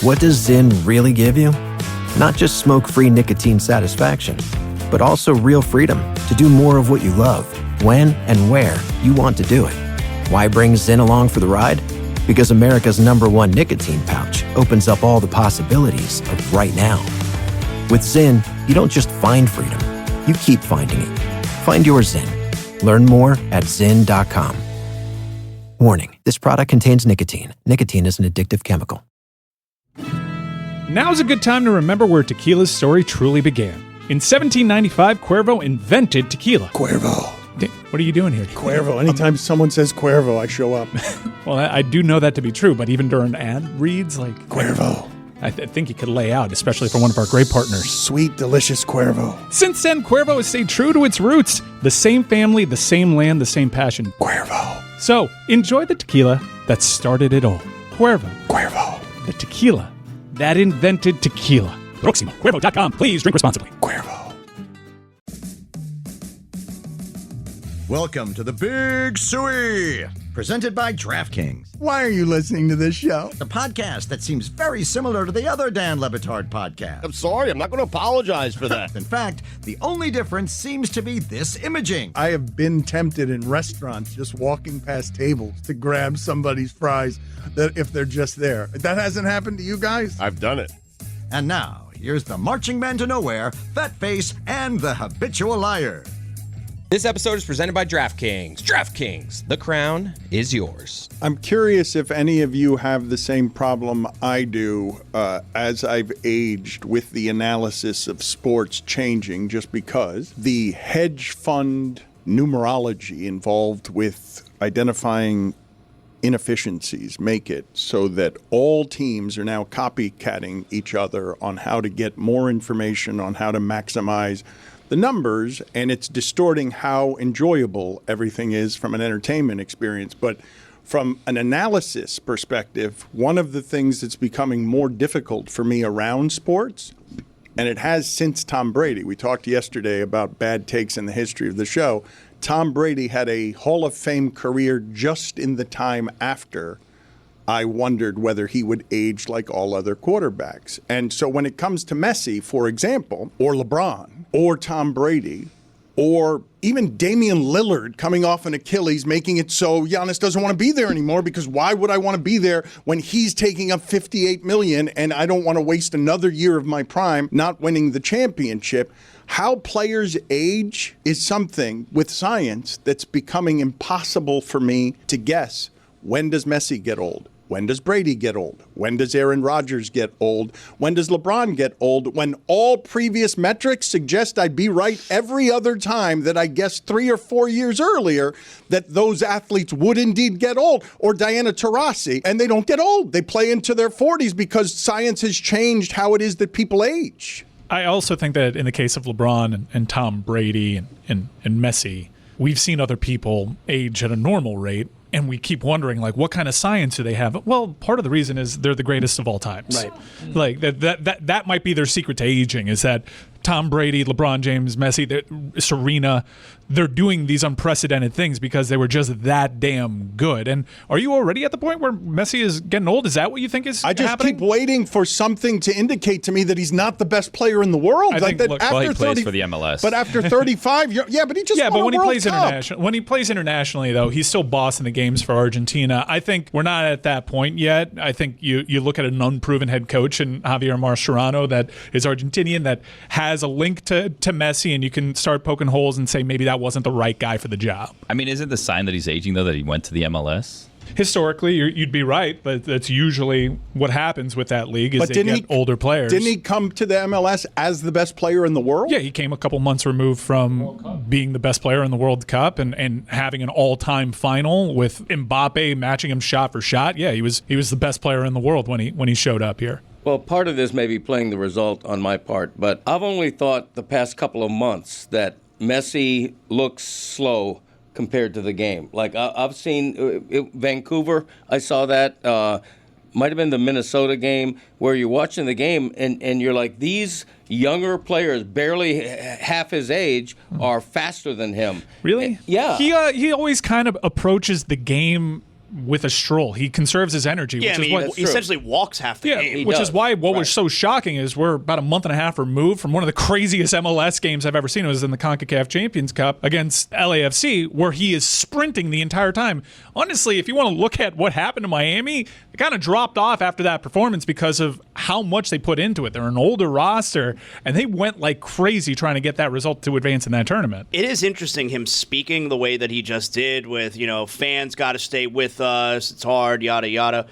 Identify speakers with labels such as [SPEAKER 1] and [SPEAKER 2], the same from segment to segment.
[SPEAKER 1] What does Zyn really give you? Not just smoke-free nicotine satisfaction, but also real freedom to do more of what you love, when and where you want to do it. Why bring Zyn along for the ride? Because America's #1 nicotine pouch opens up all the possibilities of right now. With Zyn, you don't just find freedom, you keep finding it. Find your Zyn. Learn more at Zyn.com. Warning, this product contains nicotine. Nicotine is an addictive chemical.
[SPEAKER 2] Now's a good time to remember where tequila's story truly began. In 1795, Cuervo invented tequila.
[SPEAKER 3] Cuervo.
[SPEAKER 2] What are you doing here?
[SPEAKER 3] Cuervo. Anytime someone says Cuervo, I show up.
[SPEAKER 2] Well, I do know that to be true, but even during ad reads, like...
[SPEAKER 3] Cuervo.
[SPEAKER 2] I think you could lay out, especially for one of our great partners.
[SPEAKER 3] Sweet, delicious Cuervo.
[SPEAKER 2] Since then, Cuervo has stayed true to its roots. The same family, the same land, the same passion.
[SPEAKER 3] Cuervo.
[SPEAKER 2] So, enjoy the tequila that started it all. Cuervo.
[SPEAKER 3] Cuervo.
[SPEAKER 2] The tequila that invented tequila. Proximo. Cuervo.com. Please drink responsibly.
[SPEAKER 3] Cuervo.
[SPEAKER 4] Welcome to the Big Suey, presented by DraftKings,
[SPEAKER 3] Why are you listening to this show?
[SPEAKER 4] the podcast that seems very similar to the other Dan Le Batard podcast.
[SPEAKER 5] I'm sorry, I'm not going to apologize for that.
[SPEAKER 4] In fact, the only difference seems to be this imaging.
[SPEAKER 3] I have been tempted in restaurants just walking past tables to grab somebody's fries that if they're just there. That hasn't happened to you guys?
[SPEAKER 5] I've done it.
[SPEAKER 4] And now, here's the marching man to nowhere, Fat Face, and the habitual liar.
[SPEAKER 6] This episode is presented by DraftKings. DraftKings, the crown is yours.
[SPEAKER 7] I'm curious if any of you have the same problem I do as I've aged with the analysis of sports changing, just because the hedge fund numerology involved with identifying inefficiencies make it so that all teams are now copycatting each other on how to get more information, on how to maximize the numbers, and it's distorting how enjoyable everything is from an entertainment experience. But from an analysis perspective, one of the things that's becoming more difficult for me around sports, and it has since Tom Brady, we talked yesterday about bad takes in the history of the show, Tom Brady had a Hall of Fame career just in the time after I wondered whether he would age like all other quarterbacks. And so when it comes to Messi, for example, or LeBron, or Tom Brady, or even Damian Lillard coming off an Achilles, making it so Giannis doesn't want to be there anymore, because why would I want to be there when he's taking up $58 million and I don't want to waste another year of my prime not winning the championship? How players age is something with science that's becoming impossible for me to guess. When does Messi get old? When does Brady get old? When does Aaron Rodgers get old? When does LeBron get old? When all previous metrics suggest I'd be right every other time that I guessed 3 or 4 years earlier that those athletes would indeed get old. Or Diana Taurasi, and they don't get old. They play into their 40s because science has changed how it is that people age.
[SPEAKER 2] I also think that in the case of LeBron and Tom Brady and Messi, we've seen other people age at a normal rate. And we keep wondering, like, what kind of science do they have? Well, part of the reason is they're the greatest of all times.
[SPEAKER 6] Right.
[SPEAKER 2] Like that might be their secret to aging, is that Tom Brady, LeBron James, Messi, Serena, they're doing these unprecedented things because they were just that damn good. And are you already at the point where Messi is getting old? Is that what you think is happening?
[SPEAKER 7] I just keep waiting for something to indicate to me that he's not the best player in the world.
[SPEAKER 2] I think,
[SPEAKER 7] that
[SPEAKER 2] look,
[SPEAKER 7] after
[SPEAKER 8] he plays for the MLS.
[SPEAKER 7] But after 35, but he just won
[SPEAKER 2] but
[SPEAKER 7] a
[SPEAKER 2] when he
[SPEAKER 7] World
[SPEAKER 2] plays
[SPEAKER 7] Cup.
[SPEAKER 2] when he plays internationally, though, he's still bossing the games for Argentina. I think we're not at that point yet. I think you look at an unproven head coach in Javier Mascherano that is Argentinian, that has a link to Messi, and you can start poking holes and say maybe that wasn't the right guy for the job.
[SPEAKER 8] I mean, isn't the sign that he's aging, though, that he went to the MLS?
[SPEAKER 2] Historically, you'd be right, but that's usually what happens with that league is they get older players.
[SPEAKER 7] Didn't he come to the MLS as the best player in the world?
[SPEAKER 2] Yeah, he came a couple months removed from being the best player in the World Cup and having an all-time final with Mbappe matching him shot for shot. Yeah, he was the best player in the world when he showed up here.
[SPEAKER 9] Well, part of this may be playing the result on my part, but I've only thought the past couple of months that Messi looks slow compared to the game. Like, I've seen Vancouver, I saw that. Might have been the Minnesota game where you're watching the game and you're like, these younger players, barely half his age, are faster than him.
[SPEAKER 2] Really?
[SPEAKER 9] Yeah.
[SPEAKER 2] He always kind of approaches the game with a stroll. He conserves his energy,
[SPEAKER 10] Yeah,
[SPEAKER 2] which
[SPEAKER 10] I mean,
[SPEAKER 2] is what
[SPEAKER 10] he essentially walks half the game.
[SPEAKER 2] which is why what was so shocking is we're about a month and a half removed from one of the craziest MLS games I've ever seen. It was in the CONCACAF Champions Cup against LAFC, where he is sprinting the entire time. Honestly, if you want to look at what happened to Miami, it kind of dropped off after that performance because of how much they put into it. They're an older roster, and they went like crazy trying to get that result to advance in that tournament.
[SPEAKER 10] It is interesting him speaking the way that he just did with, fans got to stay with us, it's hard, yada, yada.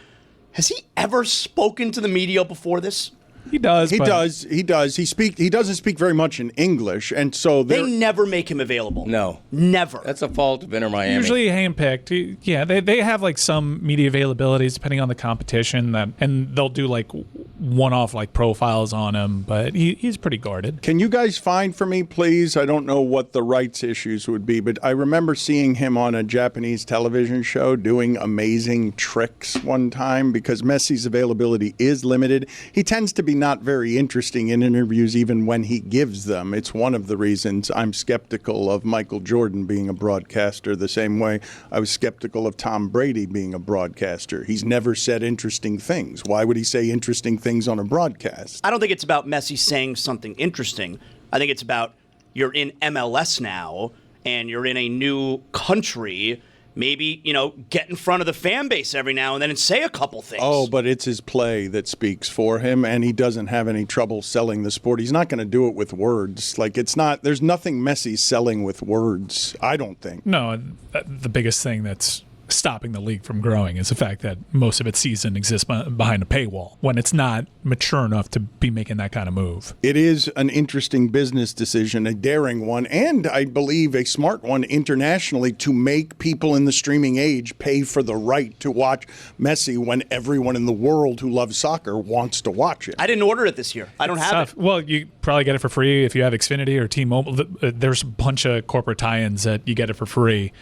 [SPEAKER 10] Has he ever spoken to the media before this?
[SPEAKER 2] He does.
[SPEAKER 7] He does. He doesn't speak very much in English, and so
[SPEAKER 10] they never make him available.
[SPEAKER 9] No,
[SPEAKER 10] never.
[SPEAKER 9] That's a fault of Inter Miami.
[SPEAKER 2] Usually handpicked. Yeah, they have like some media availabilities depending on the competition, and they'll do like one-off like profiles on him, but he's pretty guarded.
[SPEAKER 7] Can you guys find for me, please? I don't know what the rights issues would be, but I remember seeing him on a Japanese television show doing amazing tricks one time because Messi's availability is limited. He tends to be not very interesting in interviews even when he gives them. It's one of the reasons I'm skeptical of Michael Jordan being a broadcaster the same way I was skeptical of Tom Brady being a broadcaster. He's never said interesting things. Why would he say interesting things on a broadcast?
[SPEAKER 10] I don't think it's about Messi saying something interesting. I think it's about you're in MLS now and you're in a new country. Maybe, get in front of the fan base every now and then and say a couple things.
[SPEAKER 7] Oh, but it's his play that speaks for him, and he doesn't have any trouble selling the sport. He's not going to do it with words. There's nothing Messi selling with words, I don't think.
[SPEAKER 2] No, the biggest thing that's stopping the league from growing is the fact that most of its season exists behind a paywall when it's not mature enough to be making that kind of move.
[SPEAKER 7] It is an interesting business decision, a daring one, and I believe a smart one internationally to make people in the streaming age pay for the right to watch Messi when everyone in the world who loves soccer wants to watch it.
[SPEAKER 10] I didn't order it this year. I don't have it.
[SPEAKER 2] Well, you probably get it for free if you have Xfinity or T-Mobile. There's a bunch of corporate tie-ins that you get it for free.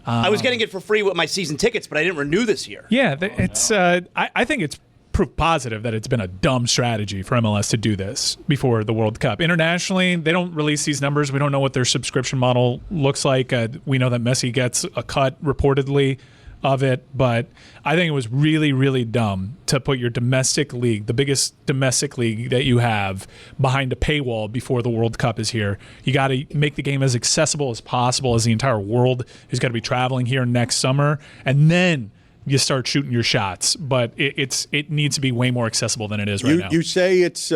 [SPEAKER 10] I was getting it for free with my season tickets, but I didn't renew this year.
[SPEAKER 2] Yeah, it's. I think it's proof positive that it's been a dumb strategy for MLS to do this before the World Cup. Internationally, they don't release these numbers. We don't know what their subscription model looks like. We know that Messi gets a cut reportedly of it, but I think it was really, really dumb to put your domestic league, the biggest domestic league that you have, behind a paywall before the World Cup is here. You got to make the game as accessible as possible, as the entire world is going to be traveling here next summer, and then you start shooting your shots. But it needs to be way more accessible than it is right now.
[SPEAKER 7] You say it's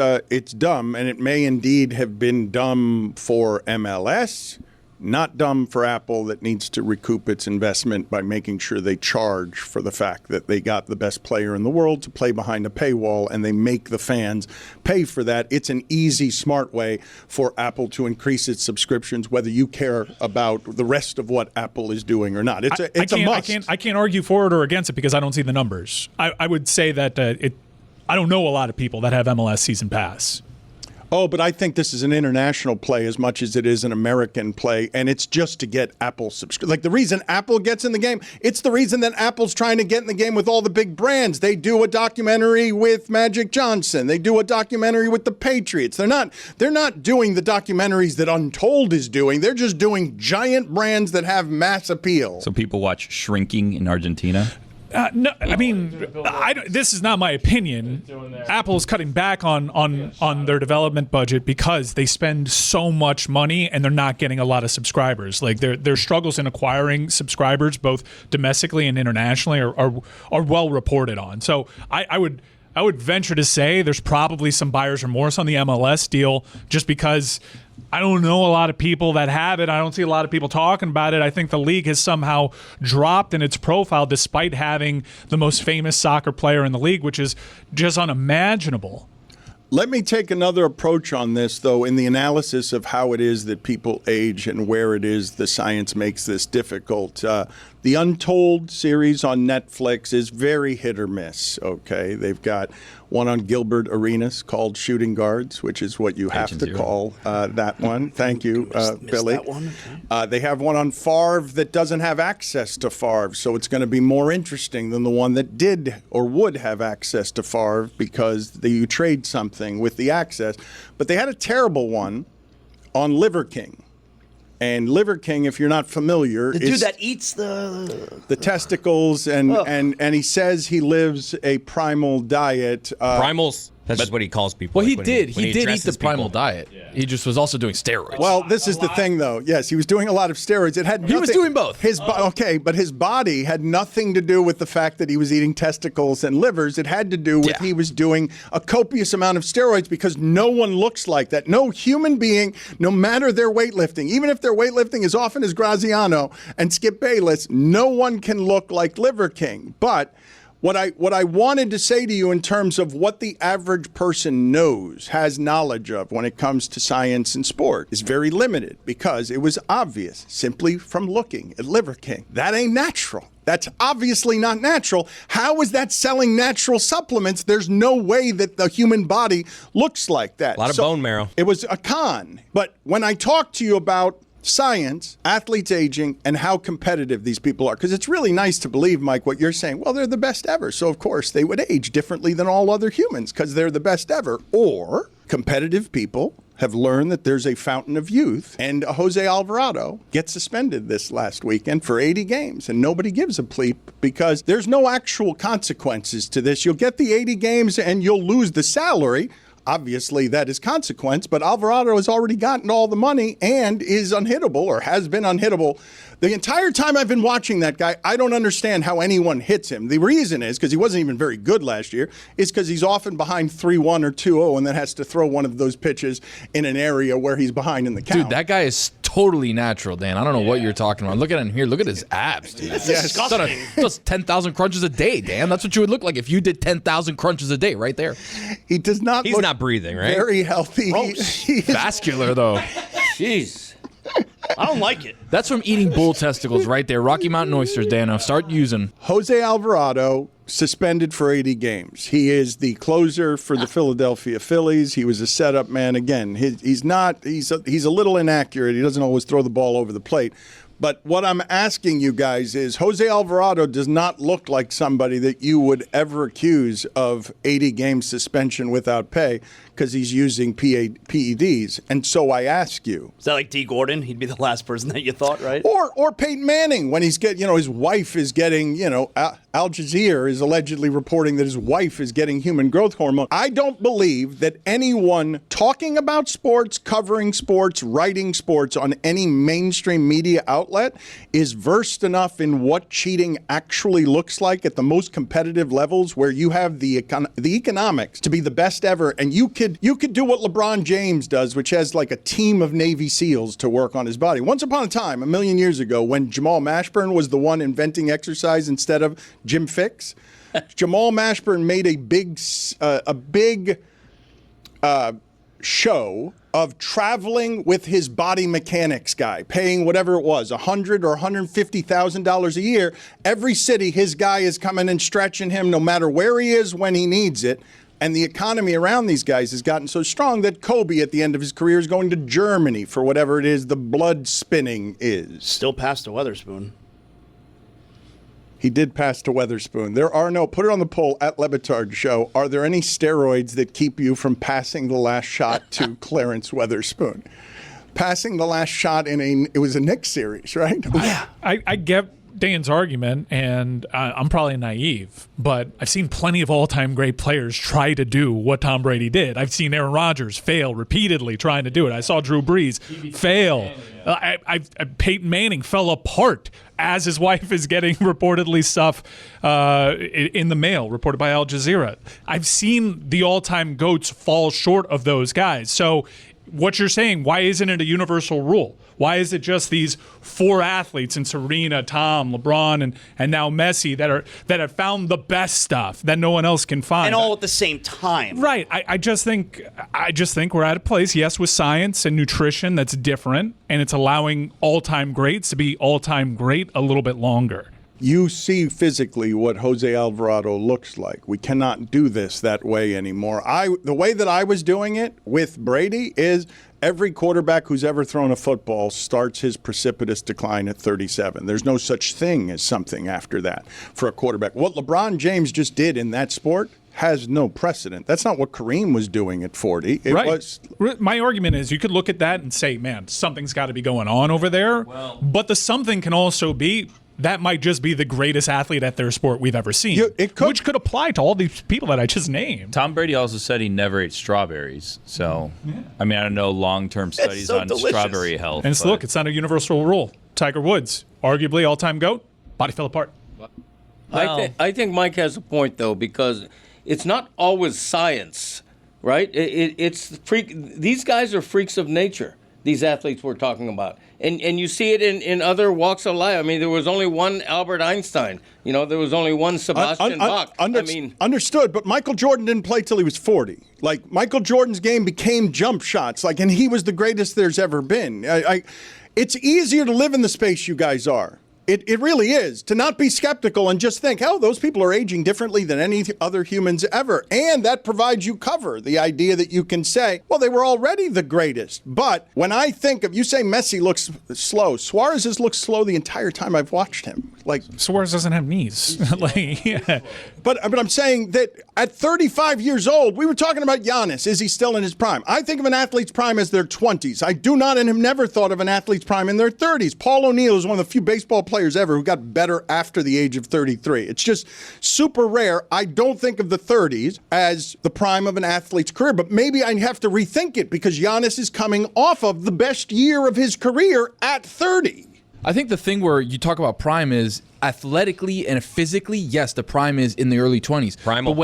[SPEAKER 7] dumb, and it may indeed have been dumb for MLS. Not dumb for Apple that needs to recoup its investment by making sure they charge for the fact that they got the best player in the world to play behind a paywall and they make the fans pay for that. It's an easy, smart way for Apple to increase its subscriptions, whether you care about the rest of what Apple is doing or not. It's a must.
[SPEAKER 2] I can't argue for it or against it because I don't see the numbers. I would say that I don't know a lot of people that have MLS Season Pass.
[SPEAKER 7] Oh, but I think this is an international play as much as it is an American play, and it's just to get Apple subscribed. Like the reason Apple gets in the game, it's the reason that Apple's trying to get in the game with all the big brands. They do a documentary with Magic Johnson. They do a documentary with the Patriots. They're not doing the documentaries that Untold is doing. They're just doing giant brands that have mass appeal.
[SPEAKER 8] So people watch Shrinking in Argentina?
[SPEAKER 2] No, I mean, this is not my opinion. Apple's cutting back on their development budget because they spend so much money and they're not getting a lot of subscribers. Like their struggles in acquiring subscribers, both domestically and internationally, are well reported on. So I would venture to say there's probably some buyer's remorse on the MLS deal just because I don't know a lot of people that have it. I don't see a lot of people talking about it. I think the league has somehow dropped in its profile despite having the most famous soccer player in the league, which is just unimaginable.
[SPEAKER 7] Let me take another approach on this, though, in the analysis of how it is that people age and where it is the science makes this difficult. The Untold series on Netflix is very hit or miss, okay? They've got one on Gilbert Arenas called Shooting Guards, which is what you have to call that one. Thank you, Billy.
[SPEAKER 10] That one? Okay.
[SPEAKER 7] They have one on Favre that doesn't have access to Favre, so it's going to be more interesting than the one that did or would have access to Favre because you trade something with the access. But they had a terrible one on Liver King. And Liver King, if you're not familiar,
[SPEAKER 10] The
[SPEAKER 7] is
[SPEAKER 10] dude that eats the
[SPEAKER 7] testicles, and he says he lives a primal diet.
[SPEAKER 6] Primals. That's just what he calls people.
[SPEAKER 11] Well, he
[SPEAKER 6] when
[SPEAKER 11] did
[SPEAKER 6] when
[SPEAKER 11] eat the
[SPEAKER 6] addresses
[SPEAKER 11] primal
[SPEAKER 6] people.
[SPEAKER 11] diet. Yeah. He just was also doing steroids.
[SPEAKER 7] Well, this is the thing, though. Yes, he was doing a lot of steroids. It had
[SPEAKER 11] He was doing both.
[SPEAKER 7] But his body had nothing to do with the fact that he was eating testicles and livers. It had to do with he was doing a copious amount of steroids because no one looks like that. No human being, no matter their weightlifting, even if their weightlifting is often as Graziano and Skip Bayless, no one can look like Liver King. But what I wanted to say to you in terms of what the average person knows, has knowledge of when it comes to science and sport is very limited because it was obvious simply from looking at Liver King. That ain't natural. That's obviously not natural. How is that selling natural supplements? There's no way that the human body looks like that.
[SPEAKER 6] A lot of bone marrow.
[SPEAKER 7] It was a con. But when I talk to you about science, athletes aging, and how competitive these people are. Because it's really nice to believe, Mike, what you're saying. Well, they're the best ever. So, of course, they would age differently than all other humans because they're the best ever. Or competitive people have learned that there's a fountain of youth. And Jose Alvarado gets suspended this last weekend for 80 games. And nobody gives a bleep because there's no actual consequences to this. You'll get the 80 games and you'll lose the salary. Obviously, that is consequence, but Alvarado has already gotten all the money and is unhittable or has been unhittable. The entire time I've been watching that guy, I don't understand how anyone hits him. The reason is, because he wasn't even very good last year, is because he's often behind 3-1 or 2-0 and then has to throw one of those pitches in an area where he's behind in the count.
[SPEAKER 11] Dude, that guy is totally natural, Dan. I don't know what you're talking about. Look at him here. Look at his abs, dude.
[SPEAKER 10] That's disgusting.
[SPEAKER 11] He does 10,000 crunches a day, Dan. That's what you would look like if you did 10,000 crunches a day right there.
[SPEAKER 7] He does not
[SPEAKER 6] He's
[SPEAKER 7] look
[SPEAKER 6] not breathing, right?
[SPEAKER 7] very healthy. He is
[SPEAKER 11] Vascular, though.
[SPEAKER 10] Jeez. I don't like it.
[SPEAKER 11] That's from eating bull testicles right there. Rocky Mountain oysters, Dano. Start using.
[SPEAKER 7] Jose Alvarado suspended for 80 games. He is the closer for the Philadelphia Phillies. He was a setup man. Again, he's a little inaccurate. He doesn't always throw the ball over the plate. But what I'm asking you guys is Jose Alvarado does not look like somebody that you would ever accuse of 80-game suspension without pay because he's using PEDs. And so I ask you.
[SPEAKER 10] Is that like D. Gordon? He'd be the last person that you thought, right?
[SPEAKER 7] Or Peyton Manning when he's his wife is getting, Al Jazeera is allegedly reporting that his wife is getting human growth hormone. I don't believe that anyone talking about sports, covering sports, writing sports on any mainstream media outlet is versed enough in what cheating actually looks like at the most competitive levels where you have the economics to be the best ever. And you could do what LeBron James does, which has like a team of Navy SEALs to work on his body. Once upon a time, 1,000,000 years ago, when Jamal Mashburn was the one inventing exercise instead of Jim Fixx, Jamal Mashburn made a big show of traveling with his body mechanics guy, paying whatever it was, $100,000 or $150,000 a year. Every city, his guy is coming and stretching him no matter where he is when he needs it. And the economy around these guys has gotten so strong that Kobe, at the end of his career, is going to Germany for whatever it is the blood spinning is.
[SPEAKER 10] Still past to Weatherspoon.
[SPEAKER 7] He did pass to Weatherspoon. There are no, put it on the poll at Batard Show. Are there any steroids that keep you from passing the last shot to Clarence Weatherspoon? Passing the last shot it was a Knicks series, right?
[SPEAKER 2] Yeah. I get Dan's argument, and I'm probably naive, but I've seen plenty of all-time great players try to do what Tom Brady did. I've seen Aaron Rodgers fail repeatedly trying to do it. I saw Drew Brees fail. Peyton Manning fell apart as his wife is getting reportedly stuff in the mail, reported by Al Jazeera. I've seen the all-time GOATs fall short of those guys. So what you're saying, why isn't it a universal rule? Why is it just these four athletes in Serena, Tom, LeBron, and now Messi that have found the best stuff that no one else can find?
[SPEAKER 10] And all at the same time.
[SPEAKER 2] Right. I just think we're at a place, yes, with science and nutrition that's different, and it's allowing all-time greats to be all-time great a little bit longer.
[SPEAKER 7] You see physically what Jose Alvarado looks like. We cannot do this that way anymore. The way that I was doing it with Brady is every quarterback who's ever thrown a football starts his precipitous decline at 37. There's no such thing as something after that for a quarterback. What LeBron James just did in that sport has no precedent. That's not what Kareem was doing at 40. It was.
[SPEAKER 2] My argument is you could look at that and say, man, something's got to be going on over there. But the something can also be that might just be the greatest athlete at their sport we've ever seen, which could apply to all these people that I just named.
[SPEAKER 8] Tom Brady also said he never ate strawberries. So, I mean, I don't know long-term studies on strawberry health.
[SPEAKER 2] And look, it's not a universal rule. Tiger Woods, arguably all-time GOAT, body fell apart.
[SPEAKER 9] I think Mike has a point, though, because it's not always science, right? It's freak. These guys are freaks of nature, these athletes we're talking about. And you see it in other walks of life. I mean, there was only one Albert Einstein. You know, there was only one Sebastian Bach.
[SPEAKER 7] Understood, but Michael Jordan didn't play till he was 40. Like, Michael Jordan's game became jump shots, and he was the greatest there's ever been. It's easier to live in the space you guys are. It really is, to not be skeptical and just think, those people are aging differently than any other humans ever. And that provides you cover, the idea that you can say, well, they were already the greatest. But when I think of, you say Messi looks slow, Suarez has looked slow the entire time I've watched him. Like,
[SPEAKER 2] Suarez doesn't have knees.
[SPEAKER 7] But I'm saying that at 35 years old, we were talking about Giannis. Is he still in his prime? I think of an athlete's prime as their 20s. I do not and have never thought of an athlete's prime in their 30s. Paul O'Neill is one of the few baseball players ever who got better after the age of 33. It's just super rare. I don't think of the 30s as the prime of an athlete's career, but maybe I have to rethink it because Giannis is coming off of the best year of his career at 30.
[SPEAKER 11] I think the thing where you talk about prime is athletically and physically, yes, the prime is in the early 20s.
[SPEAKER 6] Primal.
[SPEAKER 11] But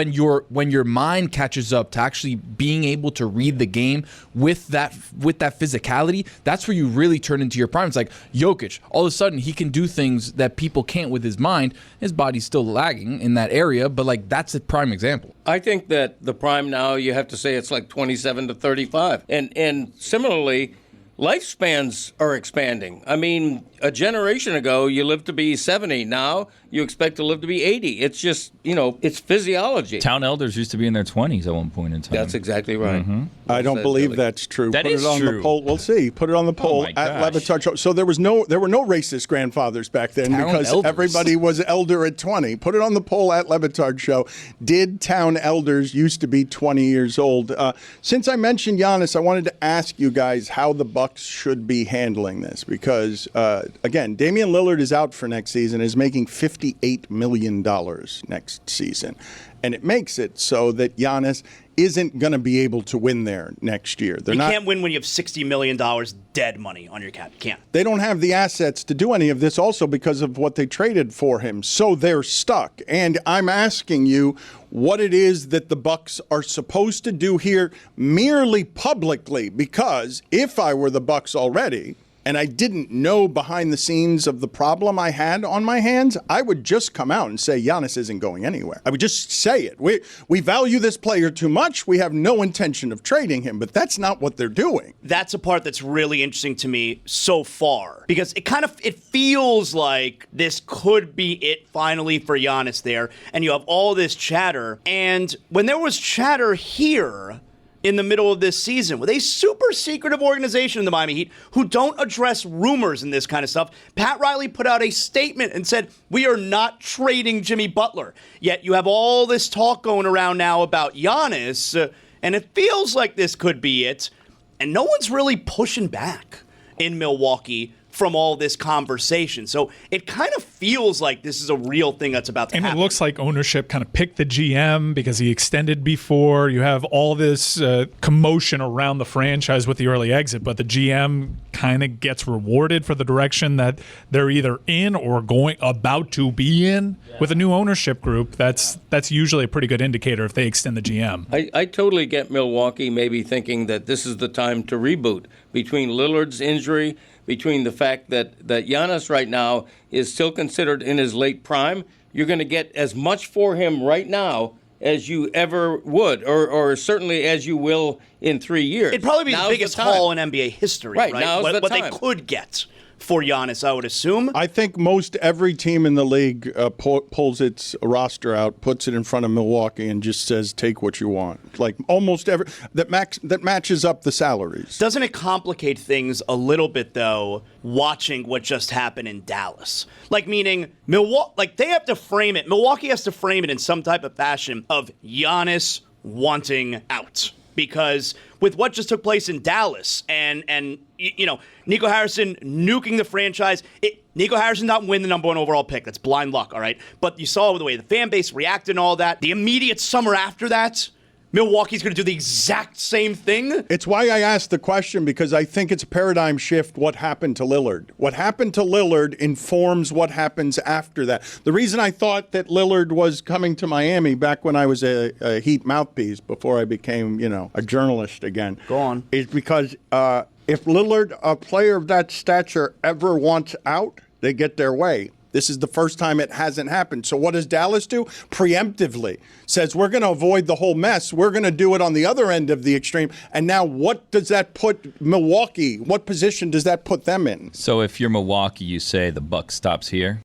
[SPEAKER 11] when your mind catches up to actually being able to read the game with that physicality, that's where you really turn into your prime. It's like Jokic. All of a sudden, he can do things that people can't with his mind. His body's still lagging in that area, but that's a prime example.
[SPEAKER 9] I think that the prime now, you have to say it's like 27 to 35. And similarly, lifespans are expanding. I mean, a generation ago, you lived to be 70. Now, you expect to live to be 80. It's just, it's physiology.
[SPEAKER 8] Town elders used to be in their 20s at one point in time.
[SPEAKER 9] That's exactly right.
[SPEAKER 8] Mm-hmm.
[SPEAKER 7] I don't believe that's true.
[SPEAKER 8] That
[SPEAKER 7] Put
[SPEAKER 8] is
[SPEAKER 7] it on
[SPEAKER 8] true.
[SPEAKER 7] the poll. We'll see. Put it on the poll at Batard Show. So there were no racist grandfathers back then because everybody was elder at 20. Put it on the poll at Batard Show. Did town elders used to be 20 years old? Since I mentioned Giannis, I wanted to ask you guys how the Bucks should be handling this because, again, Damian Lillard is out for next season, is making $58 million next season. And it makes it so that Giannis isn't going to be able to win there next year.
[SPEAKER 10] You can't win when you have $60 million dead money on your cap. You can't.
[SPEAKER 7] They don't have the assets to do any of this also because of what they traded for him. So they're stuck. And I'm asking you what it is that the Bucks are supposed to do here merely publicly, because if I were the Bucks already and I didn't know behind the scenes of the problem I had on my hands, I would just come out and say Giannis isn't going anywhere. I would just say it. We value this player too much. We have no intention of trading him, but that's not what they're doing.
[SPEAKER 10] That's a part that's really interesting to me so far because it feels like this could be it finally for Giannis there, and you have all this chatter. And when there was chatter here in the middle of this season with a super secretive organization in the Miami Heat who don't address rumors and this kind of stuff, Pat Riley put out a statement and said, we are not trading Jimmy Butler. Yet you have all this talk going around now about Giannis, and it feels like this could be it. And no one's really pushing back in Milwaukee from all this conversation. So it kind of feels like this is a real thing that's about to happen.
[SPEAKER 2] And it looks like ownership kind of picked the GM because he extended before. You have all this commotion around the franchise with the early exit, but the GM kind of gets rewarded for the direction that they're either in or about to be in. Yeah. With a new ownership group, that's usually a pretty good indicator if they extend the GM.
[SPEAKER 9] I totally get Milwaukee maybe thinking that this is the time to reboot between Lillard's injury, between the fact that Giannis right now is still considered in his late prime. You're going to get as much for him right now as you ever would, or certainly as you will in 3 years.
[SPEAKER 10] It'd probably be the biggest haul in NBA history, right?
[SPEAKER 9] Now's
[SPEAKER 10] What
[SPEAKER 9] the time.
[SPEAKER 10] they could get for Giannis, I would assume.
[SPEAKER 7] I think most every team in the league pulls its roster out, puts it in front of Milwaukee, and just says, take what you want. Like almost every that matches up the salaries.
[SPEAKER 10] Doesn't it complicate things a little bit, though, watching what just happened in Dallas? Like, meaning, they have to frame it. Milwaukee has to frame it in some type of fashion of Giannis wanting out. Because with what just took place in Dallas and Nico Harrison nuking the franchise, Nico Harrison didn't win the number 1 overall pick. That's blind luck, all right? But you saw the way the fan base reacted and all that. The immediate summer after that, Milwaukee's going to do the exact same thing.
[SPEAKER 7] It's why I asked the question, because I think it's a paradigm shift what happened to Lillard. What happened to Lillard informs what happens after that. The reason I thought that Lillard was coming to Miami back when I was a Heat mouthpiece before I became, a journalist again.
[SPEAKER 10] Go on.
[SPEAKER 7] Is because if Lillard, a player of that stature, ever wants out, they get their way. This is the first time it hasn't happened. So what does Dallas do? Preemptively says, we're going to avoid the whole mess. We're going to do it on the other end of the extreme. And now what does that put Milwaukee? What position does that put them in?
[SPEAKER 8] So if you're Milwaukee, you say the buck stops here?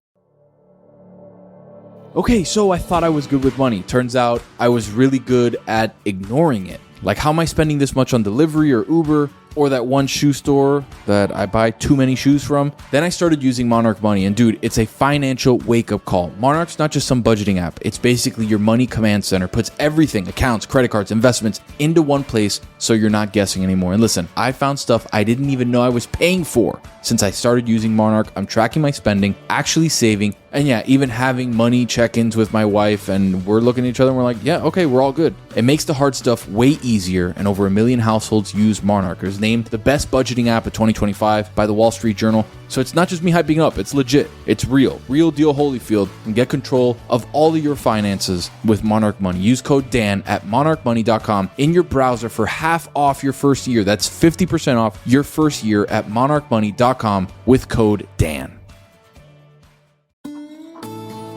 [SPEAKER 11] Okay, so I thought I was good with money. Turns out I was really good at ignoring it. Like, how am I spending this much on delivery or Uber? Or that one shoe store that I buy too many shoes from. Then I started using Monarch Money, and dude, it's a financial wake-up call. Monarch's not just some budgeting app. It's basically your money command center. Puts everything, accounts, credit cards, investments, into one place so you're not guessing anymore. And listen, I found stuff I didn't even know I was paying for. Since I started using Monarch, I'm tracking my spending, actually saving, and yeah, even having money check-ins with my wife, and we're looking at each other and we're like, yeah, okay, we're all good. It makes the hard stuff way easier, and over 1 million households use Monarch. It was named the best budgeting app of 2025 by the Wall Street Journal. So it's not just me hyping up, it's legit. It's real. Real deal Holyfield, and get control of all of your finances with Monarch Money. Use code Dan at monarchmoney.com in your browser for half off your first year. That's 50% off your first year at monarchmoney.com with code Dan.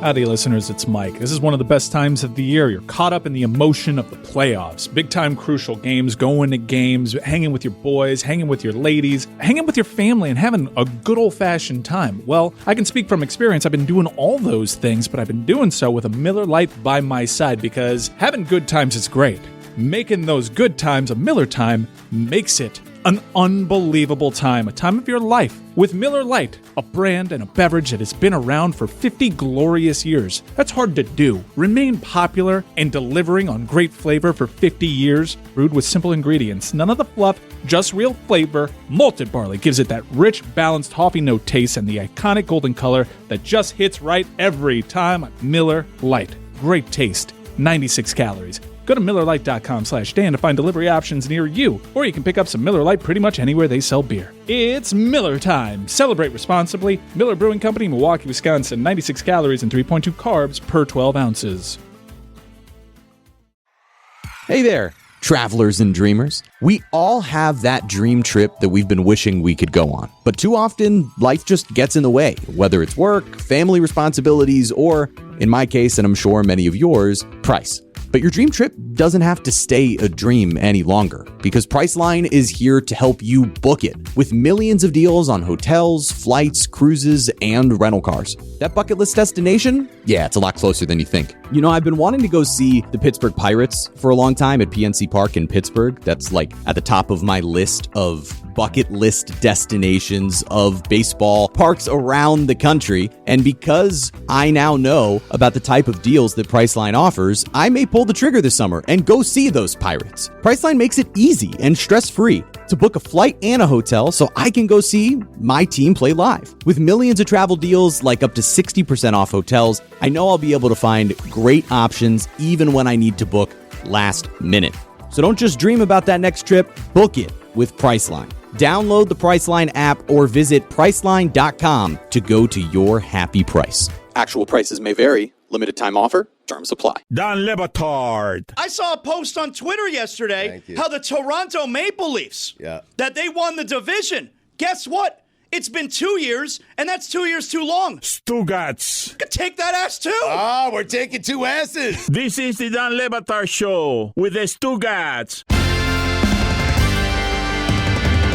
[SPEAKER 2] Howdy, listeners, it's Mike. This is one of the best times of the year. You're caught up in the emotion of the playoffs. Big-time crucial games, going to games, hanging with your boys, hanging with your ladies, hanging with your family, and having a good old-fashioned time. Well, I can speak from experience. I've been doing all those things, but I've been doing so with a Miller Lite by my side because having good times is great. Making those good times a Miller time makes it an unbelievable time, a time of your life. With Miller Lite, a brand and a beverage that has been around for 50 glorious years. That's hard to do. Remain popular and delivering on great flavor for 50 years, brewed with simple ingredients. None of the fluff, just real flavor. Malted barley gives it that rich, balanced toffee note taste and the iconic golden color that just hits right every time. Miller Lite. Great taste. 96 calories. Go to MillerLite.com/Dan to find delivery options near you, or you can pick up some Miller Lite pretty much anywhere they sell beer. It's Miller time. Celebrate responsibly. Miller Brewing Company, Milwaukee, Wisconsin. 96 calories and 3.2 carbs per 12 ounces.
[SPEAKER 12] Hey there, travelers and dreamers. We all have that dream trip that we've been wishing we could go on. But too often, life just gets in the way, whether it's work, family responsibilities, or, in my case, and I'm sure many of yours, price. But your dream trip doesn't have to stay a dream any longer, because Priceline is here to help you book it with millions of deals on hotels, flights, cruises, and rental cars. That bucket list destination? Yeah, it's a lot closer than you think. You know, I've been wanting to go see the Pittsburgh Pirates for a long time at PNC Park in Pittsburgh. That's like at the top of my list of bucket list destinations of baseball parks around the country. And because I now know about the type of deals that Priceline offers, I may pull the trigger this summer and go see those Pirates. Priceline makes it easy and stress-free to book a flight and a hotel so I can go see my team play live. With millions of travel deals like up to 60% off hotels, I know I'll be able to find great options even when I need to book last minute. So don't just dream about that next trip, book it with Priceline. Download the Priceline app or visit Priceline.com to go to your happy price. Actual prices may vary. Limited time offer. Terms apply.
[SPEAKER 13] Don Le Batard.
[SPEAKER 10] I saw a post on Twitter yesterday how the Toronto Maple Leafs, that they won the division. Guess what? It's been 2 years, and that's 2 years too long.
[SPEAKER 13] Stugotz.
[SPEAKER 10] Could take that ass too.
[SPEAKER 5] Ah, we're taking 2 asses.
[SPEAKER 13] This is the Don Le Batard Show with the Stugotz.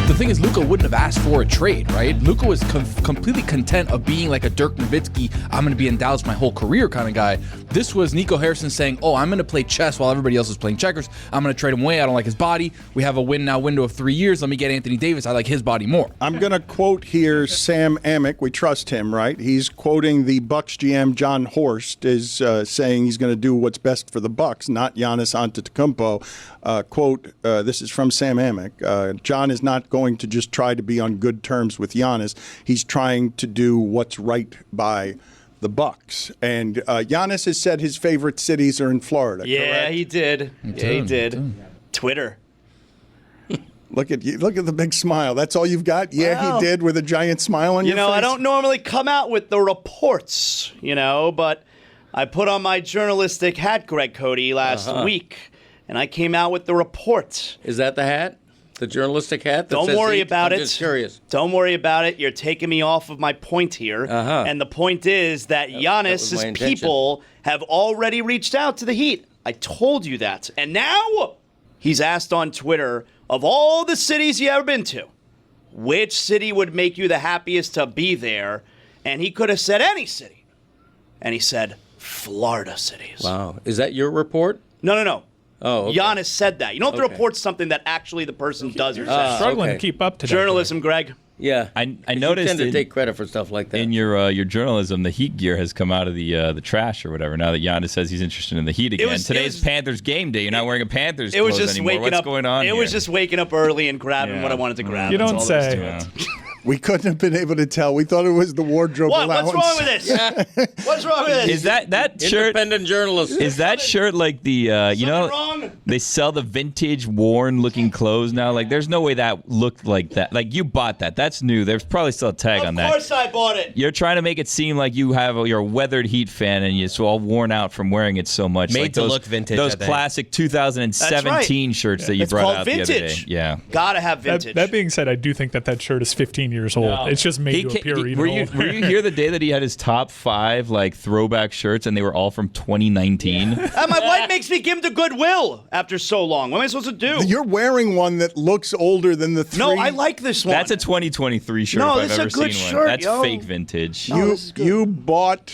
[SPEAKER 11] The thing is, Luka wouldn't have asked for a trade, right? Luka was completely content of being like a Dirk Nowitzki, I'm going to be in Dallas my whole career kind of guy. This was Nico Harrison saying, oh, I'm going to play chess while everybody else is playing checkers. I'm going to trade him away. I don't like his body. We have a win now window of 3 years. Let me get Anthony Davis. I like his body more.
[SPEAKER 7] I'm going to quote here Sam Amick. We trust him, right? He's quoting the Bucks GM John Horst is saying he's going to do what's best for the Bucks, not Giannis Antetokounmpo. Quote, this is from Sam Amick. John is not going to just try to be on good terms with Giannis. He's trying to do what's right by the Bucks. And Giannis has said his favorite cities are in Florida.
[SPEAKER 10] Yeah,
[SPEAKER 7] correct?
[SPEAKER 10] he did. He did. Twitter.
[SPEAKER 7] Look at you! Look at the big smile. That's all you've got? Yeah,
[SPEAKER 10] Wow.
[SPEAKER 7] he did, with a giant smile on your face.
[SPEAKER 10] I don't normally come out with the reports, but I put on my journalistic hat, Greg Cody, last week, and I came out with the report.
[SPEAKER 9] Is that the hat? The journalistic hat?
[SPEAKER 10] Don't worry about it.
[SPEAKER 9] I'm just curious.
[SPEAKER 10] Don't worry about it. You're taking me off of my point here. And the point is that Giannis's people have already reached out to the Heat. I told you that. And now he's asked on Twitter, of all the cities you ever been to, which city would make you the happiest to be there? And he could have said any city. And he said Florida cities.
[SPEAKER 9] Wow. Is that your report?
[SPEAKER 10] No.
[SPEAKER 9] Oh, okay.
[SPEAKER 10] Giannis said that. You don't have to report something that actually the person does or says.
[SPEAKER 2] Struggling to keep up today.
[SPEAKER 10] Journalism, Greg.
[SPEAKER 9] Yeah,
[SPEAKER 8] I
[SPEAKER 9] You
[SPEAKER 8] noticed
[SPEAKER 9] tend to take credit for stuff like that.
[SPEAKER 8] in your journalism, the Heat gear has come out of the trash or whatever. Now that Giannis says he's interested in the Heat again. Today's Panthers game day. You're not wearing a Panthers
[SPEAKER 10] It was
[SPEAKER 8] clothes
[SPEAKER 10] just
[SPEAKER 8] anymore.
[SPEAKER 10] waking
[SPEAKER 8] What's
[SPEAKER 10] up.
[SPEAKER 8] going on
[SPEAKER 10] It
[SPEAKER 8] here?
[SPEAKER 10] was just waking up early and grabbing what I wanted to grab.
[SPEAKER 2] You
[SPEAKER 10] That's
[SPEAKER 2] don't
[SPEAKER 10] all there is
[SPEAKER 2] say.
[SPEAKER 10] to it.
[SPEAKER 7] We couldn't have been able to tell. We thought it was the wardrobe allowance.
[SPEAKER 10] What's wrong with this? What's wrong with this?
[SPEAKER 8] Is that shirt?
[SPEAKER 9] Independent journalist.
[SPEAKER 8] Is that shirt like the
[SPEAKER 10] wrong?
[SPEAKER 8] they sell the vintage worn looking clothes now? Like there's no way that looked like that. Like you bought that. That's new. There's probably still a tag on that.
[SPEAKER 10] Of course I bought it.
[SPEAKER 8] You're trying to make it seem like you're a weathered Heat fan and you're so all worn out from wearing it so much.
[SPEAKER 6] Made
[SPEAKER 8] like
[SPEAKER 6] to
[SPEAKER 8] those,
[SPEAKER 6] look vintage,
[SPEAKER 8] Those
[SPEAKER 6] I think.
[SPEAKER 8] classic 2017 shirts that you
[SPEAKER 10] It's
[SPEAKER 8] brought
[SPEAKER 10] called
[SPEAKER 8] out the other day.
[SPEAKER 10] vintage.
[SPEAKER 8] Yeah.
[SPEAKER 10] Gotta have vintage.
[SPEAKER 2] That being said, I do think that shirt is 15 years old. It's just made to appear even
[SPEAKER 8] were you here the day that he had his top 5 like throwback shirts and they were all from 2019?
[SPEAKER 10] My wife makes me give him to Goodwill after so long. What am I supposed to do?
[SPEAKER 7] You're wearing one that looks older than the three.
[SPEAKER 10] No, I like this one.
[SPEAKER 8] That's a 2023 shirt
[SPEAKER 10] No,
[SPEAKER 8] if
[SPEAKER 10] this
[SPEAKER 8] I've
[SPEAKER 10] is
[SPEAKER 8] ever
[SPEAKER 10] a good
[SPEAKER 8] seen
[SPEAKER 10] shirt,
[SPEAKER 8] one. That's
[SPEAKER 10] yo.
[SPEAKER 8] fake vintage.
[SPEAKER 7] You brought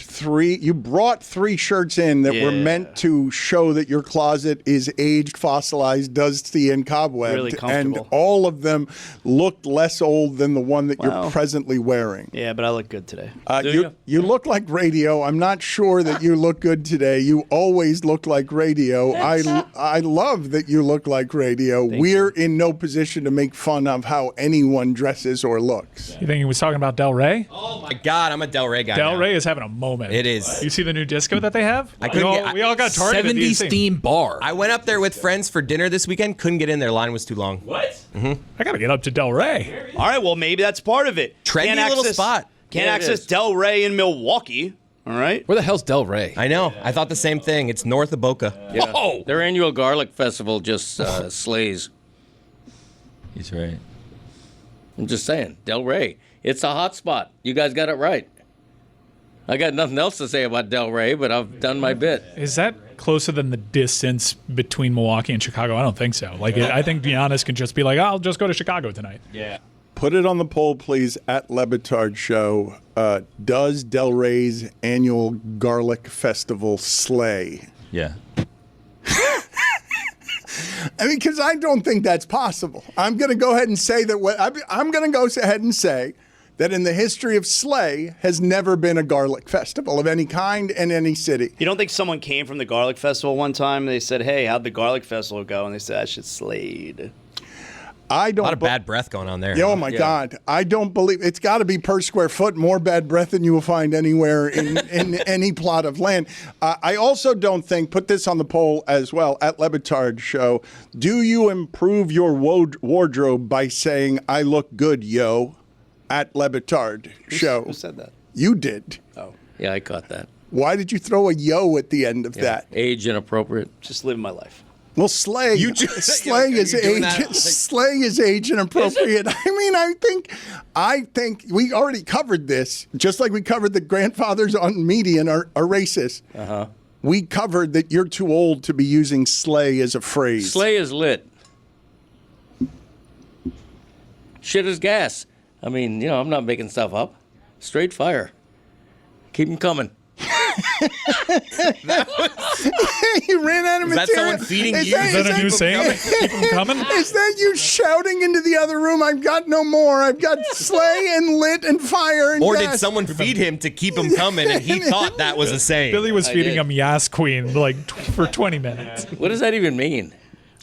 [SPEAKER 7] 3 shirts in that were meant to show that your closet is aged, fossilized, dusty, and cobwebbed.
[SPEAKER 10] Really comfortable.
[SPEAKER 7] And all of them looked less old than the one that
[SPEAKER 10] Wow.
[SPEAKER 7] you're presently wearing.
[SPEAKER 10] Yeah, but I look good today.
[SPEAKER 7] You look like radio. I'm not sure that you look good today. You always look like radio. I love that you look like radio. We're in no position to make fun of how anyone dresses or looks.
[SPEAKER 2] You think he was talking about Del Rey?
[SPEAKER 6] Oh my God, I'm a Del Rey guy.
[SPEAKER 2] Del
[SPEAKER 6] now.
[SPEAKER 2] Rey is having a moment.
[SPEAKER 6] It is.
[SPEAKER 2] You see the new disco that they have?
[SPEAKER 6] I couldn't
[SPEAKER 2] we all got targeted.
[SPEAKER 11] 70s theme bar.
[SPEAKER 6] I went up there with friends for dinner this weekend. Couldn't get in there. Line was too long.
[SPEAKER 2] What? I gotta get up to Del Rey.
[SPEAKER 10] All right, well, maybe that's part of it.
[SPEAKER 6] Trendy little spot.
[SPEAKER 10] Can't
[SPEAKER 9] Yeah, it
[SPEAKER 10] access
[SPEAKER 9] is.
[SPEAKER 10] Del Rey in Milwaukee. All right.
[SPEAKER 11] Where the hell's Del Rey?
[SPEAKER 6] I know. I thought the same thing. It's north of Boca.
[SPEAKER 9] Yeah.
[SPEAKER 11] Whoa!
[SPEAKER 9] Their annual garlic festival just slays.
[SPEAKER 8] He's right.
[SPEAKER 9] I'm just saying, Del Rey. It's a hot spot. You guys got it right. I got nothing else to say about Del Rey, but I've done my bit.
[SPEAKER 2] Is that closer than the distance between Milwaukee and Chicago? I don't think so. I think Giannis can just be like, I'll just go to Chicago tonight.
[SPEAKER 8] Yeah.
[SPEAKER 7] Put it on the poll, please, at Le Batard Show. Does Del Rey's annual garlic festival slay?
[SPEAKER 8] Yeah.
[SPEAKER 7] I mean, because I don't think that's possible. I'm going to go ahead and say that. I'm going to go ahead and say that in the history of Slay has never been a garlic festival of any kind in any city.
[SPEAKER 10] You don't think someone came from the Garlic Festival one time and they said, hey, how'd the Garlic Festival go? And they said, that shit slayed.
[SPEAKER 7] I don't.
[SPEAKER 6] A lot of bad breath going on there.
[SPEAKER 7] Oh my God! I don't believe it's got to be per square foot more bad breath than you will find anywhere in any plot of land. I also don't think. Put this on the poll as well at Le Batard Show. Do you improve your wardrobe by saying "I look good, yo"? At Le Batard Show.
[SPEAKER 10] Who said that?
[SPEAKER 7] You did.
[SPEAKER 10] Oh,
[SPEAKER 9] Yeah, I caught that.
[SPEAKER 7] Why did you throw a yo at the end of that?
[SPEAKER 9] Age inappropriate.
[SPEAKER 10] just living my life.
[SPEAKER 7] Well, Slay. Slay is age. Slay is age inappropriate. I think we already covered this. Just like we covered the grandfathers on median are racist. We covered that you're too old to be using slay as a phrase.
[SPEAKER 9] Slay is lit. shit is gas. I mean, you know, I'm not making stuff up. Straight fire. Keep them coming.
[SPEAKER 3] He ran out of material.
[SPEAKER 6] Is that someone feeding you?
[SPEAKER 2] Is that a new saying? Keep them coming?
[SPEAKER 3] Is that you shouting into the other room, I've got no more. I've got slay and lit and fire and
[SPEAKER 6] Or
[SPEAKER 3] gas.
[SPEAKER 6] did someone feed him to keep him coming and he thought that was a saying?
[SPEAKER 2] Billy was feeding
[SPEAKER 9] did.
[SPEAKER 2] him Yas Queen for 20 minutes.
[SPEAKER 9] What does that even mean?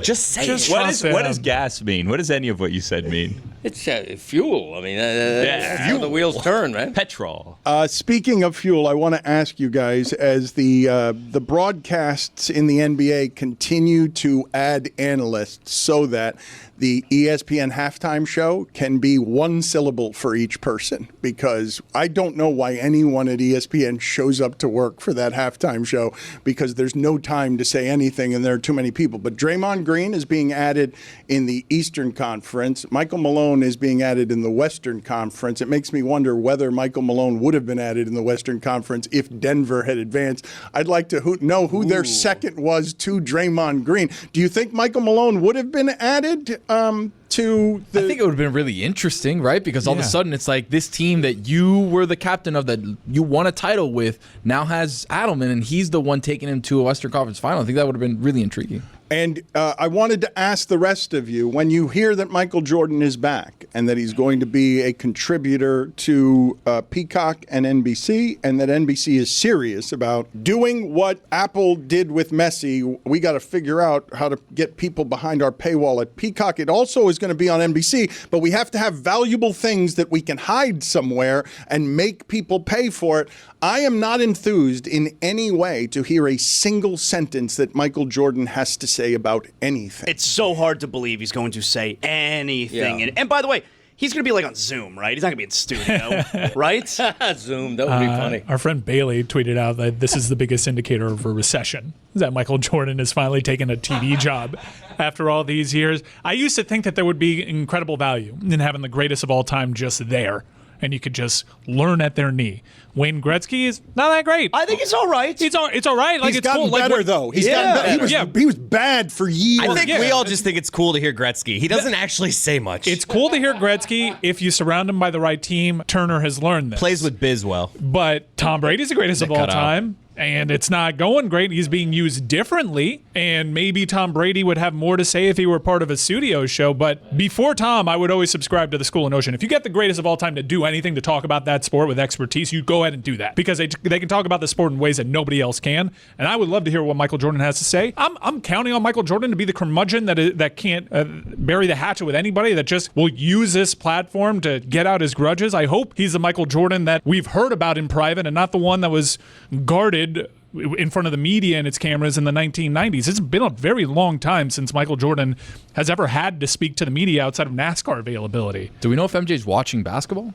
[SPEAKER 6] Just say
[SPEAKER 2] Just
[SPEAKER 6] it.
[SPEAKER 8] What does gas mean? What does any of what you said mean?
[SPEAKER 9] It's fuel. I mean, that's how the wheels turn, man.
[SPEAKER 8] Petrol.
[SPEAKER 7] Speaking of fuel, I want to ask you guys, as the broadcasts in the NBA continue to add analysts so that the ESPN halftime show can be one syllable for each person, because I don't know why anyone at ESPN shows up to work for that halftime show, because there's no time to say anything and there are too many people. But Draymond Green is being added in the Eastern Conference. Michael Malone is being added in the Western Conference. It makes me wonder whether Michael Malone would have been added in the Western Conference if Denver had advanced. I'd like to know who their second was to Draymond Green. Do you think Michael Malone would have been added to the...
[SPEAKER 11] I think it would have been really interesting, right? Because all of a sudden it's like this team that you were the captain of, that you won a title with, now has Adelman, and he's the one taking him to a Western Conference final. I think that would have been really intriguing.
[SPEAKER 7] And I wanted to ask the rest of you, when you hear that Michael Jordan is back and that he's going to be a contributor to Peacock and NBC, and that NBC is serious about doing what Apple did with Messi, we got to figure out how to get people behind our paywall at Peacock. It also is going to be on NBC, but we have to have valuable things that we can hide somewhere and make people pay for it. I am not enthused in any way to hear a single sentence that Michael Jordan has to say about anything.
[SPEAKER 10] It's so hard to believe he's going to say anything.
[SPEAKER 9] Yeah.
[SPEAKER 10] And by the way, he's going to be like on Zoom, right? He's not going to be in studio, right?
[SPEAKER 9] Zoom, that would be funny.
[SPEAKER 2] Our friend Bailey tweeted out that this is the biggest indicator of a recession, that Michael Jordan has finally taken a TV job after all these years. I used to think that there would be incredible value in having the greatest of all time just there, and you could just learn at their knee. Wayne Gretzky is not that great.
[SPEAKER 10] I think it's all right.
[SPEAKER 2] It's all right. Like,
[SPEAKER 7] He's
[SPEAKER 2] it's
[SPEAKER 7] gotten
[SPEAKER 2] cool.
[SPEAKER 7] better,
[SPEAKER 2] Like,
[SPEAKER 7] though. He's
[SPEAKER 10] Yeah.
[SPEAKER 7] gotten better. He was bad for years.
[SPEAKER 6] I think we all just think it's cool to hear Gretzky. He doesn't actually say much.
[SPEAKER 2] It's cool to hear Gretzky if you surround him by the right team. Turner has learned this.
[SPEAKER 6] Plays with Biz well.
[SPEAKER 2] But Tom Brady's the greatest of all
[SPEAKER 8] cut out.
[SPEAKER 2] time. And it's not going great. He's being used differently. And maybe Tom Brady would have more to say if he were part of a studio show. But before Tom, I would always subscribe to the school of notion. If you get the greatest of all time to do anything to talk about that sport with expertise, you go ahead and do that. Because they can talk about the sport in ways that nobody else can. And I would love to hear what Michael Jordan has to say. I'm counting on Michael Jordan to be the curmudgeon that can't bury the hatchet with anybody, that just will use this platform to get out his grudges. I hope he's the Michael Jordan that we've heard about in private and not the one that was guarded in front of the media and its cameras in the 1990s. It's been a very long time since Michael Jordan has ever had to speak to the media outside of NASCAR availability.
[SPEAKER 11] Do we know if MJ's watching basketball?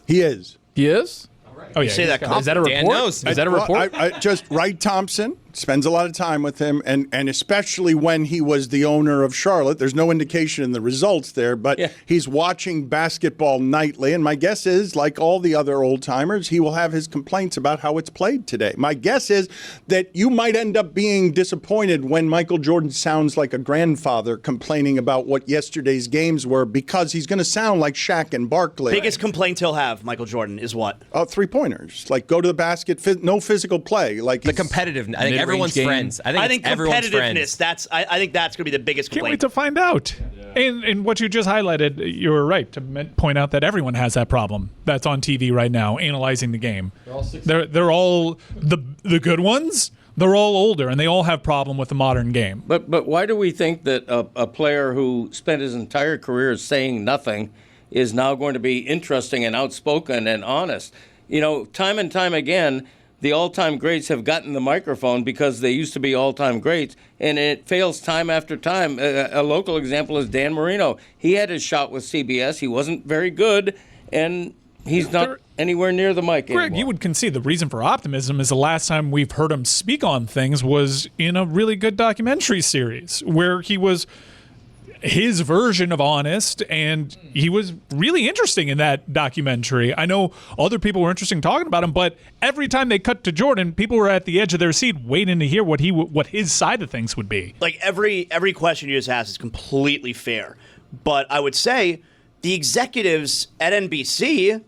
[SPEAKER 7] He is.
[SPEAKER 11] He is?
[SPEAKER 2] Oh, yeah.
[SPEAKER 10] Say that
[SPEAKER 11] Is that a report?
[SPEAKER 6] Dan knows.
[SPEAKER 11] Is that a report?
[SPEAKER 7] I just Wright Thompson spends a lot of time with him, and especially when he was the owner of Charlotte. There's no indication in the results there, but he's watching basketball nightly, and my guess is, like all the other old-timers, he will have his complaints about how it's played today. My guess is that you might end up being disappointed when Michael Jordan sounds like a grandfather complaining about what yesterday's games were, because he's going to sound like Shaq and Barkley.
[SPEAKER 10] Biggest complaint he'll have, Michael Jordan, is what?
[SPEAKER 7] Three-pointers. Like, go to the basket, no physical play. Like
[SPEAKER 6] The competitiveness. I think everyone's
[SPEAKER 11] game.
[SPEAKER 6] friends.
[SPEAKER 10] I think
[SPEAKER 6] everyone's
[SPEAKER 10] competitiveness,
[SPEAKER 6] friends.
[SPEAKER 10] I think that's going to be the biggest
[SPEAKER 2] Can't wait
[SPEAKER 10] complaint.
[SPEAKER 2] to find out. And what you just highlighted, you were right to point out that everyone has that problem that's on TV right now, analyzing the game. They're all the good ones. They're all older, and they all have problem with the modern game.
[SPEAKER 9] But why do we think that a player who spent his entire career saying nothing is now going to be interesting and outspoken and honest? You know, time and time again, the all-time greats have gotten the microphone because they used to be all-time greats, and it fails time after time. A local example is Dan Marino. He had his shot with CBS. He wasn't very good, and he's not anywhere near the mic
[SPEAKER 2] Greg,
[SPEAKER 9] anymore.
[SPEAKER 2] you would concede the reason for optimism is the last time we've heard him speak on things was in a really good documentary series where he was his version of honest, and he was really interesting in that documentary. I know other people were interested in talking about him, but every time they cut to Jordan, people were at the edge of their seat waiting to hear what his side of things would be.
[SPEAKER 10] Like every question you just asked is completely fair, but I would say the executives at NBC,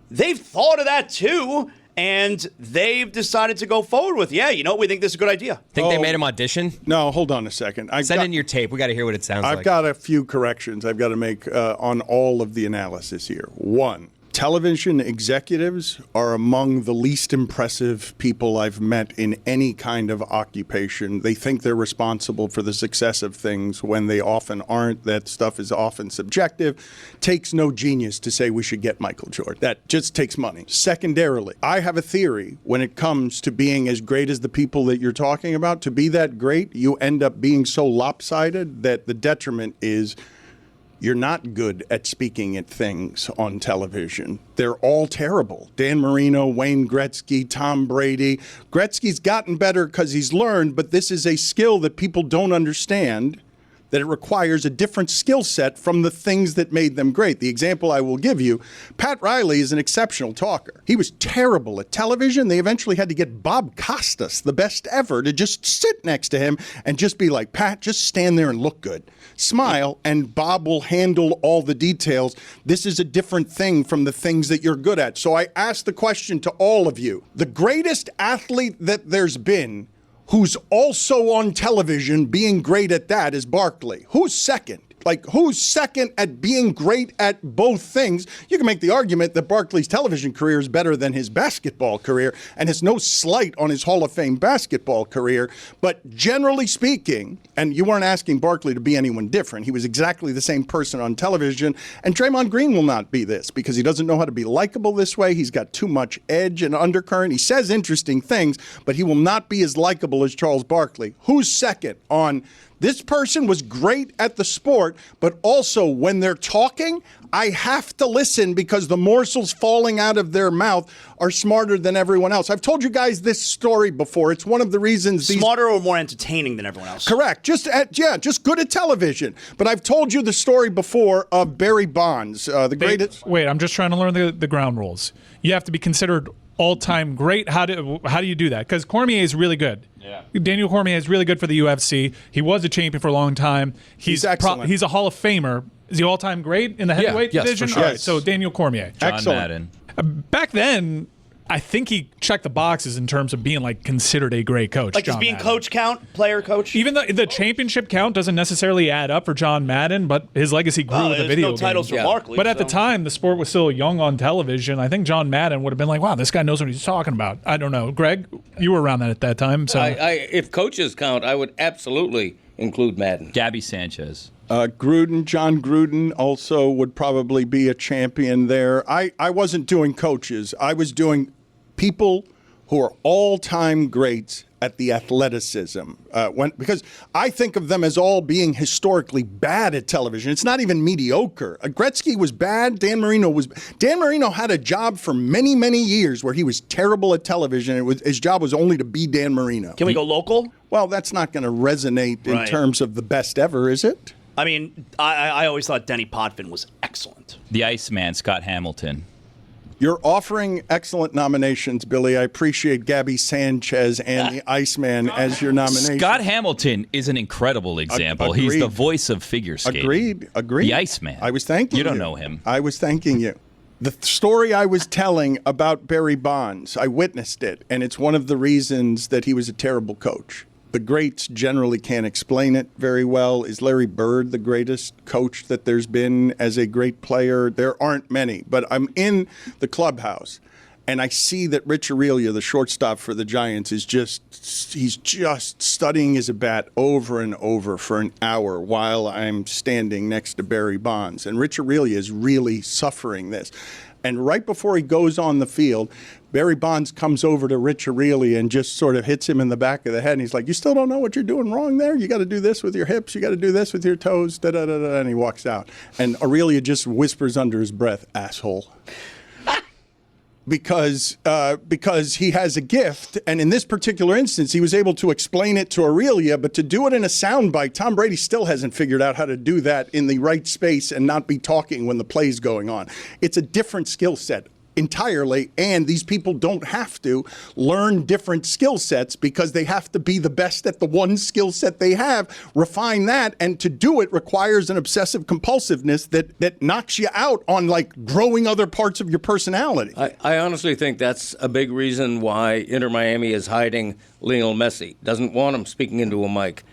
[SPEAKER 10] they've thought of that too, and they've decided to go forward with, we think this is a good idea.
[SPEAKER 6] Think they made him audition?
[SPEAKER 7] No, hold on a second.
[SPEAKER 6] Send in your tape. We got to hear what it sounds like.
[SPEAKER 7] I've got a few corrections I've got to make on all of the analysis here. One, television executives are among the least impressive people I've met in any kind of occupation. They think they're responsible for the success of things when they often aren't. That stuff is often subjective. Takes no genius to say we should get Michael Jordan. That just takes money. Secondarily, I have a theory when it comes to being as great as the people that you're talking about. To be that great, you end up being so lopsided that the detriment is you're not good at speaking at things on television. They're all terrible. Dan Marino, Wayne Gretzky, Tom Brady. Gretzky's gotten better because he's learned, but this is a skill that people don't understand, that it requires a different skill set from the things that made them great. The example I will give you, Pat Riley is an exceptional talker. He was terrible at television. They eventually had to get Bob Costas, the best ever, to just sit next to him and just be like, Pat, just stand there and look good. Smile, and Bob will handle all the details. This is a different thing from the things that you're good at. So I ask the question to all of you. The greatest athlete that there's been who's also on television being great at that is Barkley. Who's second? Who's second at being great at both things? You can make the argument that Barkley's television career is better than his basketball career, and it's no slight on his Hall of Fame basketball career. But generally speaking, and you weren't asking Barkley to be anyone different, he was exactly the same person on television, and Draymond Green will not be this because he doesn't know how to be likable this way. He's got too much edge and undercurrent. He says interesting things, but he will not be as likable as Charles Barkley. Who's second on this person was great at the sport, but also when they're talking, I have to listen because the morsels falling out of their mouth are smarter than everyone else. I've told you guys this story before. It's one of the reasons
[SPEAKER 10] smarter or more entertaining than everyone else.
[SPEAKER 7] Correct. Just good at television. But I've told you the story before of Barry Bonds, the greatest.
[SPEAKER 2] Wait, I'm just trying to learn the ground rules. You have to be considered all-time great. How do you do that? Because Cormier is really good. Yeah. Daniel Cormier is really good for the UFC. He was a champion for a long time. He's excellent. He's a Hall of Famer. Is he all-time great in the heavyweight division?
[SPEAKER 11] For sure.
[SPEAKER 2] All right, so Daniel Cormier.
[SPEAKER 8] John Madden.
[SPEAKER 2] Back then, I think he checked the boxes in terms of being considered a great coach.
[SPEAKER 10] Does being coach count, player coach?
[SPEAKER 2] Even the championship count doesn't necessarily add up for John Madden, but his legacy grew with the video
[SPEAKER 10] no titles
[SPEAKER 2] game.
[SPEAKER 10] for Barkley.
[SPEAKER 2] But at the time, the sport was still young on television. I think John Madden would have been like, wow, this guy knows what he's talking about. I don't know. Greg, you were around at that time. So
[SPEAKER 9] if coaches count, I would absolutely include Madden.
[SPEAKER 8] Gabby Sanchez.
[SPEAKER 7] John Gruden also would probably be a champion there. I wasn't doing coaches. I was doing people who are all-time greats at the athleticism. Because I think of them as all being historically bad at television. It's not even mediocre. Gretzky was bad. Dan Marino had a job for many, many years where he was terrible at television. His job was only to be Dan Marino.
[SPEAKER 10] Can we go local?
[SPEAKER 7] Well, that's not going to resonate in terms of the best ever, is it?
[SPEAKER 10] I mean, I always thought Denny Potvin was excellent.
[SPEAKER 8] The Iceman, Scott Hamilton.
[SPEAKER 7] You're offering excellent nominations, Billy. I appreciate Gabby Sanchez and the Iceman as your nomination.
[SPEAKER 8] Scott Hamilton is an incredible example.
[SPEAKER 7] Agreed.
[SPEAKER 8] He's the voice of figure skating.
[SPEAKER 7] Agreed.
[SPEAKER 8] The Iceman.
[SPEAKER 7] I was thanking you.
[SPEAKER 8] You don't know him.
[SPEAKER 7] I was thanking you. The story I was telling about Barry Bonds, I witnessed it, and it's one of the reasons that he was a terrible coach. The greats generally can't explain it very well. Is Larry Bird the greatest coach that there's been as a great player? There aren't many, but I'm in the clubhouse, and I see that Rich Aurilia, the shortstop for the Giants, he's just studying his bat over and over for an hour while I'm standing next to Barry Bonds. And Rich Aurilia is really suffering this. And right before he goes on the field, Barry Bonds comes over to Rich Aurilia and just sort of hits him in the back of the head. And he's like, you still don't know what you're doing wrong there? You got to do this with your hips. You got to do this with your toes. Da-da-da-da. And he walks out. And Aurilia just whispers under his breath, asshole. Because he has a gift, and in this particular instance, he was able to explain it to Aurilia, but to do it in a soundbite, Tom Brady still hasn't figured out how to do that in the right space and not be talking when the play's going on. It's a different skill set. entirely, and these people don't have to learn different skill sets because they have to be the best at the one skill set they have, refine that, and to do it requires an obsessive compulsiveness that knocks you out on like growing other parts of your personality.
[SPEAKER 9] I honestly think that's a big reason why Inter Miami is hiding Lionel Messi. Doesn't want him speaking into a mic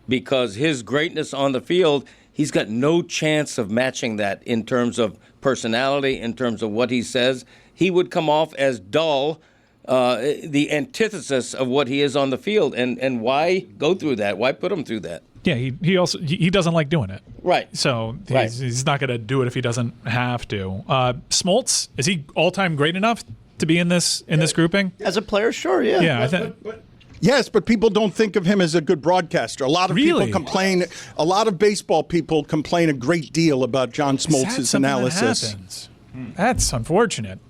[SPEAKER 9] because his greatness on the field, he's got no chance of matching that in terms of personality, in terms of what he says. He would come off as dull, the antithesis of what he is on the field. And why go through that? Why put him through that?
[SPEAKER 2] Yeah, he also doesn't like doing it.
[SPEAKER 9] Right.
[SPEAKER 2] So he's not going to do it if he doesn't have to. Smoltz, is he all-time great enough to be in this grouping?
[SPEAKER 10] As a player, sure, yeah.
[SPEAKER 2] Yeah, I think.
[SPEAKER 7] Yes, but people don't think of him as a good broadcaster. A lot of people complain. A lot of baseball people complain a great deal about John Smoltz's analysis.
[SPEAKER 2] That's unfortunate.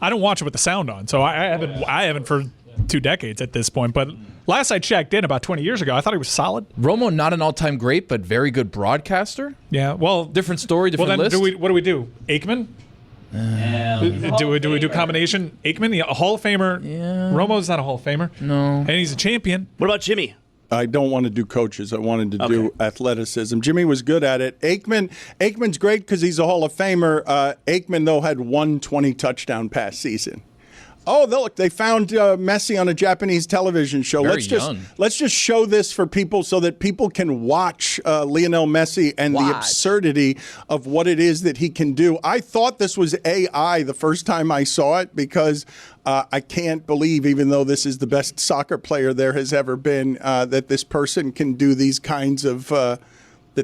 [SPEAKER 2] I don't watch it with the sound on, so I haven't for 2 decades at this point. But last I checked in about 20 years ago, I thought he was solid.
[SPEAKER 11] Romo, not an all-time great, but very good broadcaster.
[SPEAKER 2] Yeah, well,
[SPEAKER 11] different story, different
[SPEAKER 2] then
[SPEAKER 11] list.
[SPEAKER 2] What do we do? Aikman? Do we do combination? Aikman, a Hall of Famer. Yeah. Romo's not a Hall of Famer.
[SPEAKER 11] No.
[SPEAKER 2] And he's a champion.
[SPEAKER 10] What about Jimmy?
[SPEAKER 7] I don't want to do coaches. I wanted to do athleticism. Jimmy was good at it. Aikman's great because he's a Hall of Famer. Aikman, though, had 1 20-touchdown pass season. Oh, look, they found Messi on a Japanese television show.
[SPEAKER 11] Very
[SPEAKER 7] Let's just show this for people so that people can watch Lionel Messi and the absurdity of what it is that he can do. I thought this was AI the first time I saw it because I can't believe, even though this is the best soccer player there has ever been, that this person can do these kinds of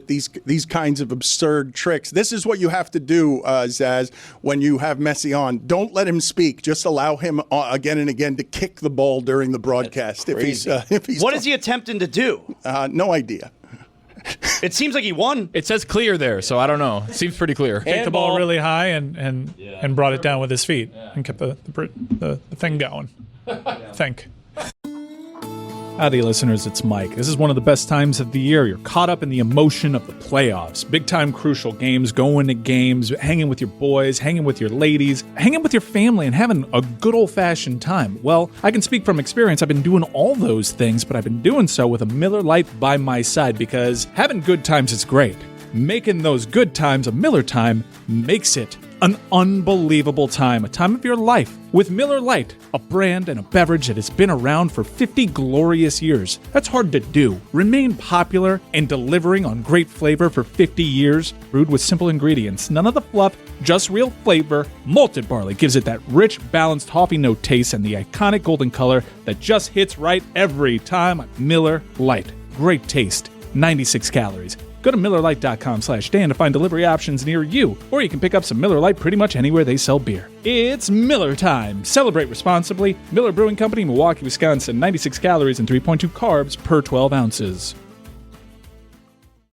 [SPEAKER 7] these kinds of absurd tricks. This is what you have to do, Zaz, when you have Messi on. Don't let him speak. Just allow him again and again to kick the ball during the broadcast. If he's
[SPEAKER 10] what is he attempting to do?
[SPEAKER 7] No idea.
[SPEAKER 10] It seems like he won.
[SPEAKER 11] It says clear there, so I don't know. It seems pretty clear.
[SPEAKER 2] Kicked the ball really high and brought it down with his feet and kept the thing going. Think. Howdy, listeners, it's Mike. This is one of the best times of the year. You're caught up in the emotion of the playoffs. Big-time crucial games, going to games, hanging with your boys, hanging with your ladies, hanging with your family, and having a good old-fashioned time. Well, I can speak from experience. I've been doing all those things, but I've been doing so with a Miller Lite by my side because having good times is great. Making those good times a Miller time makes it an unbelievable time, a time of your life. With Miller Lite, a brand and a beverage that has been around for 50 glorious years. That's hard to do. Remain popular and delivering on great flavor for 50 years, brewed with simple ingredients. None of the fluff, just real flavor. Malted barley gives it that rich, balanced coffee note taste and the iconic golden color that just hits right every time. Miller Lite. Great taste. 96 calories. Go to MillerLite.com/Dan to find delivery options near you, or you can pick up some Miller Lite pretty much anywhere they sell beer. It's Miller time. Celebrate responsibly. Miller Brewing Company, Milwaukee, Wisconsin. 96 calories and 3.2 carbs per 12 ounces.